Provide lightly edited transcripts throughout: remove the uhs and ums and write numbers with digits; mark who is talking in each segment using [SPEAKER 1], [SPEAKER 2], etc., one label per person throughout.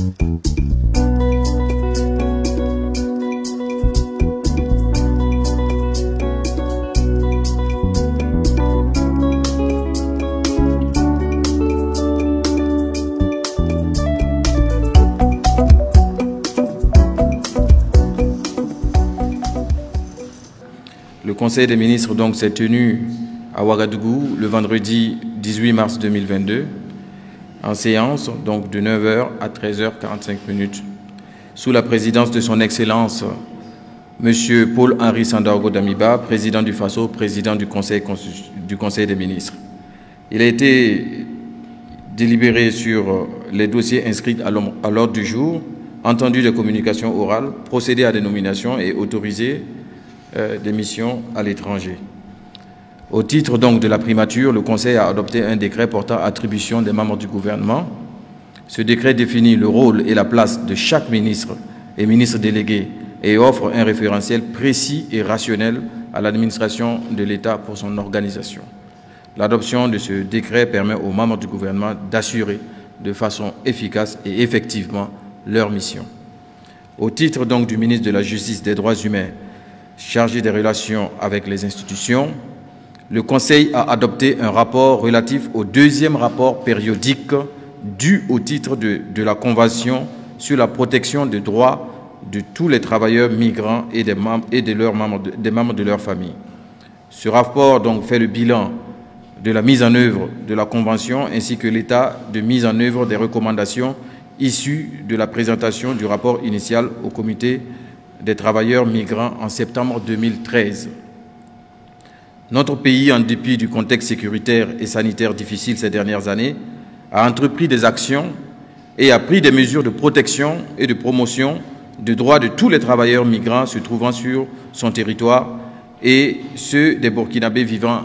[SPEAKER 1] Le Conseil des ministres donc s'est tenu à Ouagadougou le vendredi 18 mars 2022 en séance donc de 9h à 13h45 sous la présidence de son Excellence M. Paul-Henri Sandaogo Damiba, président du FASO, président du Conseil des ministres. Il a été délibéré sur les dossiers inscrits à l'ordre du jour, entendu des communications orales, procédé à des nominations et autorisé des missions à l'étranger. Au titre donc de la primature, le Conseil a adopté un décret portant attribution des membres du gouvernement. Ce décret définit le rôle et la place de chaque ministre et ministre délégué et offre un référentiel précis et rationnel à l'administration de l'État pour son organisation. L'adoption de ce décret permet aux membres du gouvernement d'assurer de façon efficace et effectivement leur mission. Au titre donc du ministre de la Justice, des Droits humains, chargé des relations avec les institutions, le Conseil a adopté un rapport relatif au deuxième rapport périodique dû au titre de la Convention sur la protection des droits de tous les travailleurs migrants et des membres de leur famille. Ce rapport donc fait le bilan de la mise en œuvre de la Convention ainsi que l'état de mise en œuvre des recommandations issues de la présentation du rapport initial au Comité des travailleurs migrants en septembre 2013. Notre pays, en dépit du contexte sécuritaire et sanitaire difficile ces dernières années, a entrepris des actions et a pris des mesures de protection et de promotion des droits de tous les travailleurs migrants se trouvant sur son territoire et ceux des Burkinabés vivant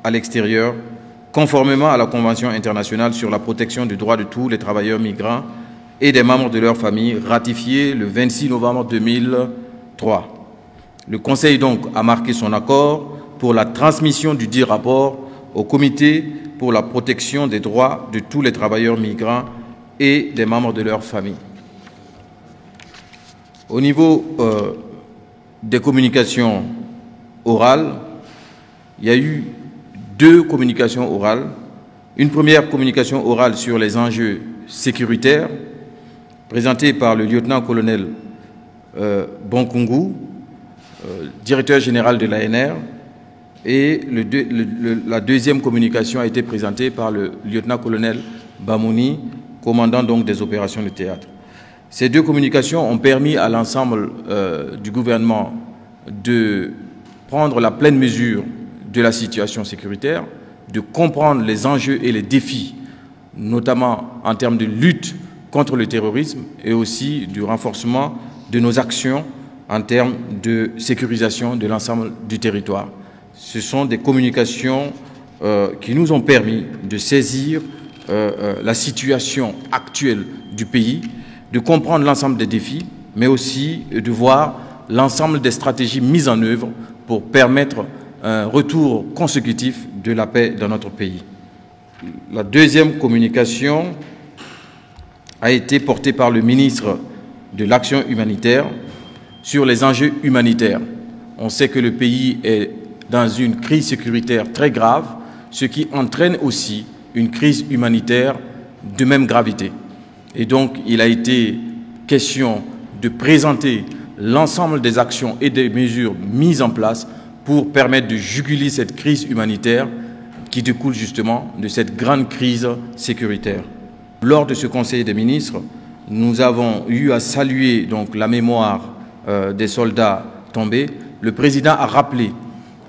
[SPEAKER 1] à l'extérieur, conformément à la Convention internationale sur la protection des droits de tous les travailleurs migrants et des membres de leur famille, ratifiée le 26 novembre 2003. Le Conseil donc a marqué son accord pour la transmission du dit rapport au Comité pour la protection des droits de tous les travailleurs migrants et des membres de leur famille. Au niveau des communications orales, il y a eu deux communications orales. Une première communication orale sur les enjeux sécuritaires, présentée par le lieutenant-colonel Bonkungu, directeur général de l'ANR, et la deuxième communication a été présentée par le lieutenant-colonel Bamouni, commandant donc des opérations de théâtre. Ces deux communications ont permis à l'ensemble du gouvernement de prendre la pleine mesure de la situation sécuritaire, de comprendre les enjeux et les défis, notamment en termes de lutte contre le terrorisme et aussi du renforcement de nos actions en termes de sécurisation de l'ensemble du territoire. Ce sont des communications qui nous ont permis de saisir la situation actuelle du pays, de comprendre l'ensemble des défis, mais aussi de voir l'ensemble des stratégies mises en œuvre pour permettre un retour consécutif de la paix dans notre pays. La deuxième communication a été portée par le ministre de l'Action humanitaire sur les enjeux humanitaires. On sait que le pays est dans une crise sécuritaire très grave, ce qui entraîne aussi une crise humanitaire de même gravité. Et donc, il a été question de présenter l'ensemble des actions et des mesures mises en place pour permettre de juguler cette crise humanitaire qui découle justement de cette grande crise sécuritaire. Lors de ce Conseil des ministres, nous avons eu à saluer donc la mémoire des soldats tombés. Le président a rappelé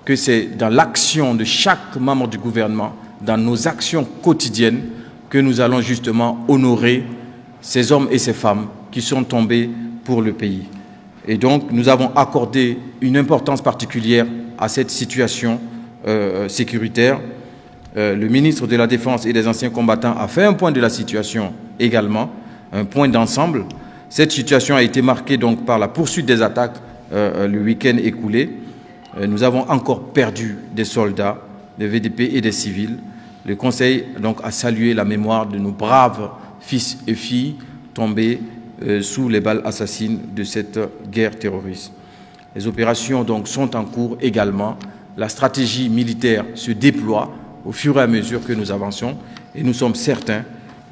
[SPEAKER 1] que c'est dans l'action de chaque membre du gouvernement, dans nos actions quotidiennes, que nous allons justement honorer ces hommes et ces femmes qui sont tombés pour le pays. Et donc, nous avons accordé une importance particulière à cette situation sécuritaire. Le ministre de la Défense et des anciens combattants a fait un point de la situation également, un point d'ensemble. Cette situation a été marquée donc par la poursuite des attaques le week-end écoulé. Nous avons encore perdu des soldats, des VDP et des civils. Le Conseil donc a salué la mémoire de nos braves fils et filles tombés sous les balles assassines de cette guerre terroriste. Les opérations donc sont en cours également. La stratégie militaire se déploie au fur et à mesure que nous avançons et nous sommes certains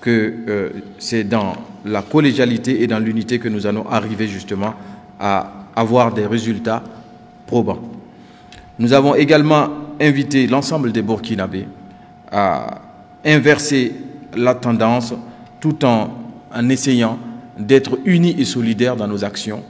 [SPEAKER 1] que c'est dans la collégialité et dans l'unité que nous allons arriver justement à avoir des résultats probants. Nous avons également invité l'ensemble des Burkinabés à inverser la tendance tout en essayant d'être unis et solidaires dans nos actions,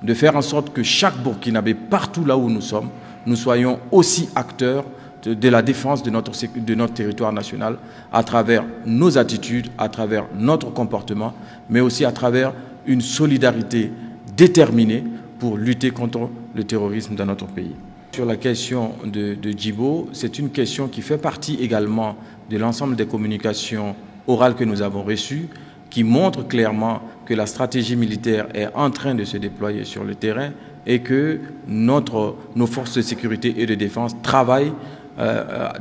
[SPEAKER 1] de faire en sorte que chaque Burkinabé, partout là où nous sommes, nous soyons aussi acteurs de la défense de notre territoire national à travers nos attitudes, à travers notre comportement, mais aussi à travers une solidarité déterminée pour lutter contre le terrorisme dans notre pays. Sur la question de Djibo, c'est une question qui fait partie également de l'ensemble des communications orales que nous avons reçues, qui montrent clairement que la stratégie militaire est en train de se déployer sur le terrain et que nos forces de sécurité et de défense travaillent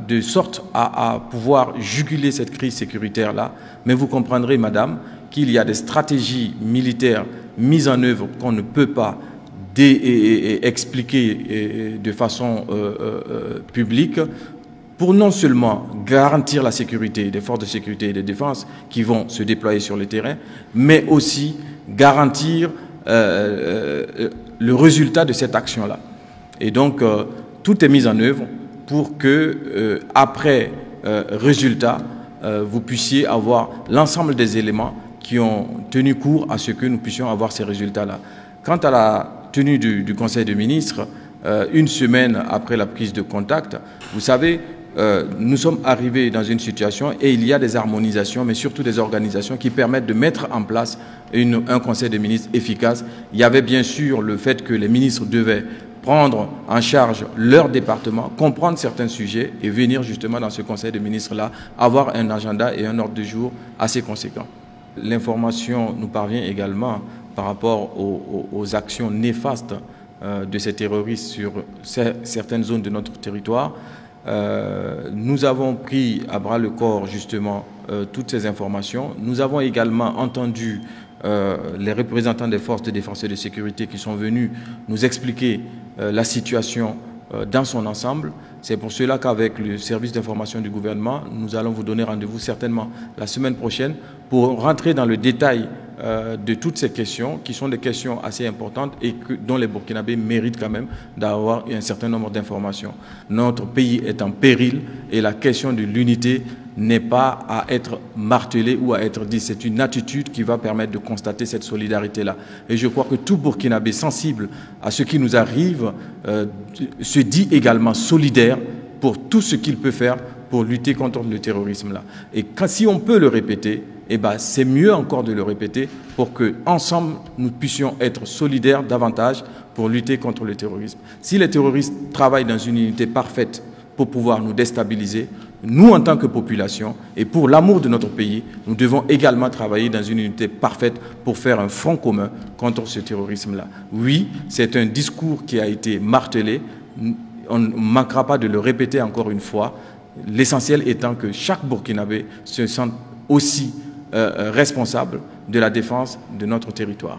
[SPEAKER 1] de sorte à pouvoir juguler cette crise sécuritaire-là. Mais vous comprendrez, madame, qu'il y a des stratégies militaires mises en œuvre qu'on ne peut pas expliquer de façon publique pour non seulement garantir la sécurité des forces de sécurité et de défense qui vont se déployer sur le terrain, mais aussi garantir le résultat de cette action-là. Et donc, tout est mis en œuvre pour que, après résultat, vous puissiez avoir l'ensemble des éléments qui ont tenu cours à ce que nous puissions avoir ces résultats-là. Quant à la tenue du Conseil des ministres, une semaine après la prise de contact, vous savez, nous sommes arrivés dans une situation et il y a des harmonisations, mais surtout des organisations qui permettent de mettre en place un Conseil des ministres efficace. Il y avait bien sûr le fait que les ministres devaient prendre en charge leur département, comprendre certains sujets et venir justement dans ce Conseil des ministres-là avoir un agenda et un ordre du jour assez conséquent. L'information nous parvient également par rapport aux actions néfastes de ces terroristes sur certaines zones de notre territoire. Nous avons pris à bras le corps justement toutes ces informations. Nous avons également entendu les représentants des forces de défense et de sécurité qui sont venus nous expliquer la situation dans son ensemble. C'est pour cela qu'avec le service d'information du gouvernement, nous allons vous donner rendez-vous certainement la semaine prochaine pour rentrer dans le détail de toutes ces questions, qui sont des questions assez importantes et dont les Burkinabés méritent quand même d'avoir un certain nombre d'informations. Notre pays est en péril et la question de l'unité n'est pas à être martelée ou à être dit. C'est une attitude qui va permettre de constater cette solidarité-là. Et je crois que tout Burkinabé sensible à ce qui nous arrive se dit également solidaire pour tout ce qu'il peut faire pour lutter contre le terrorisme-là. Et si on peut le répéter, eh ben, c'est mieux encore de le répéter pour qu'ensemble, nous puissions être solidaires davantage pour lutter contre le terrorisme. Si les terroristes travaillent dans une unité parfaite pour pouvoir nous déstabiliser, nous, en tant que population, et pour l'amour de notre pays, nous devons également travailler dans une unité parfaite pour faire un front commun contre ce terrorisme-là. Oui, c'est un discours qui a été martelé. On ne manquera pas de le répéter encore une fois. L'essentiel étant que chaque Burkinabé se sente aussi responsable de la défense de notre territoire.